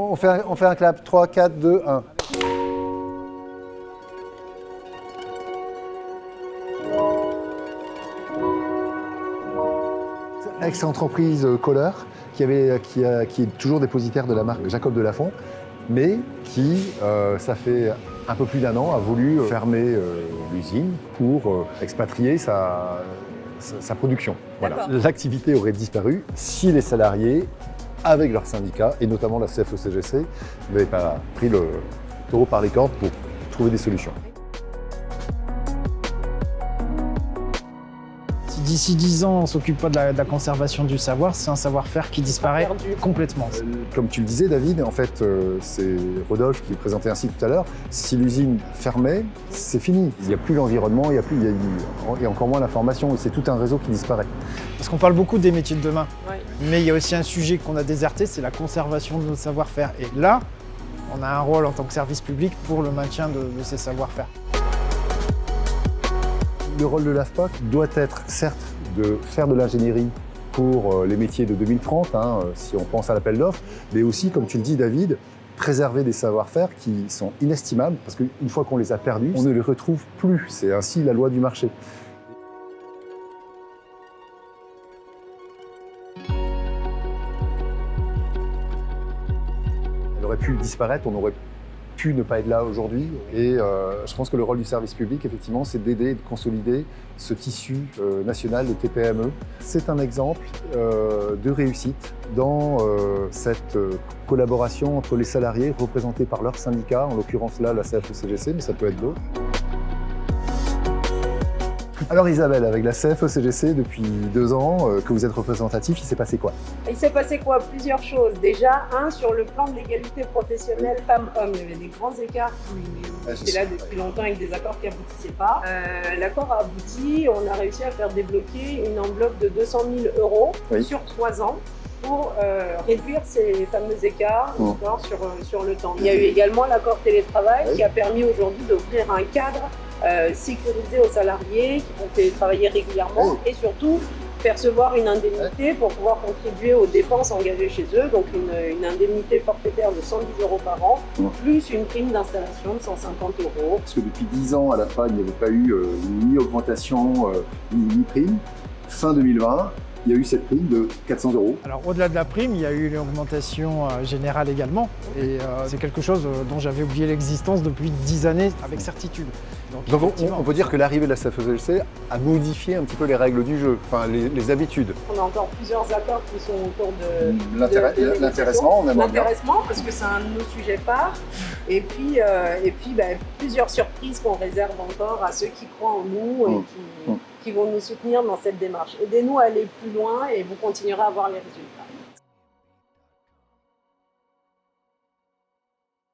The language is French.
On fait un clap. 3, 4, 2, 1. Ex-entreprise Kohler, qui est toujours dépositaire de la marque Jacob de Lafont, mais qui, ça fait un peu plus d'1 an, a voulu fermer l'usine pour expatrier sa production. Voilà. L'activité aurait disparu si les salariés, avec leurs syndicats, et notamment la CFE-CGC, n'avaient pas pris le taureau par les cornes pour trouver des solutions. Si d'ici 10 ans, on ne s'occupe pas de la conservation du savoir, c'est un savoir-faire qui disparaît complètement. Comme tu le disais, David, en fait, c'est Rodolphe qui présentait ainsi tout à l'heure. Si l'usine fermait, c'est fini. Il n'y a plus l'environnement, il y a encore moins l'information, et c'est tout un réseau qui disparaît. Parce qu'on parle beaucoup des métiers de demain, mais il y a aussi un sujet qu'on a déserté, c'est la conservation de nos savoir-faire. Et là, on a un rôle en tant que service public pour le maintien de ces savoir-faire. Le rôle de l'AFPA doit être, certes, de faire de l'ingénierie pour les métiers de 2030, si on pense à l'appel d'offres, mais aussi, comme tu le dis, David, préserver des savoir-faire qui sont inestimables, parce qu'une fois qu'on les a perdus, on ne les retrouve plus. C'est ainsi la loi du marché. Elle aurait pu disparaître, on aurait pu ne pas être là aujourd'hui. Et je pense que le rôle du service public, effectivement, c'est d'aider et de consolider ce tissu national de TPME. C'est un exemple de réussite dans cette collaboration entre les salariés représentés par leurs syndicats, en l'occurrence là la CFE-CGC, mais ça peut être d'autres. Alors Isabelle, avec la CFE-CGC depuis 2 ans, que vous êtes représentatif, il s'est passé quoi? Il s'est passé quoi? Plusieurs choses. Déjà, sur le plan de l'égalité professionnelle femmes-hommes, il y avait des grands écarts qui étaient là depuis longtemps avec des accords qui n'aboutissaient pas. L'accord a abouti, on a réussi à faire débloquer une enveloppe de 200 000 € sur 3 ans pour réduire ces fameux écarts sur le temps. Il y a eu également l'accord télétravail qui a permis aujourd'hui d'offrir un cadre sécurisé aux salariés qui vont télétravailler régulièrement et surtout percevoir une indemnité pour pouvoir contribuer aux dépenses engagées chez eux, donc une indemnité forfaitaire de 110 € par an, plus une prime d'installation de 150 €. Parce que depuis 10 ans, à la fin, il n'y avait pas eu ni augmentation ni prime. Fin 2020, il y a eu cette prime de 400 €. Alors au-delà de la prime, il y a eu une augmentation générale également. Et c'est quelque chose dont j'avais oublié l'existence depuis 10 années avec certitude. Donc on peut dire que l'arrivée de la CFE-CGC a modifié un petit peu les règles du jeu, enfin les habitudes. On a encore plusieurs accords qui sont autour de l'intéressement, on aimerait bien. L'intéressement, parce que c'est un de nos sujets phares. Et puis plusieurs surprises qu'on réserve encore à ceux qui croient en nous et qui vont nous soutenir dans cette démarche. Aidez-nous à aller plus loin et vous continuerez à voir les résultats.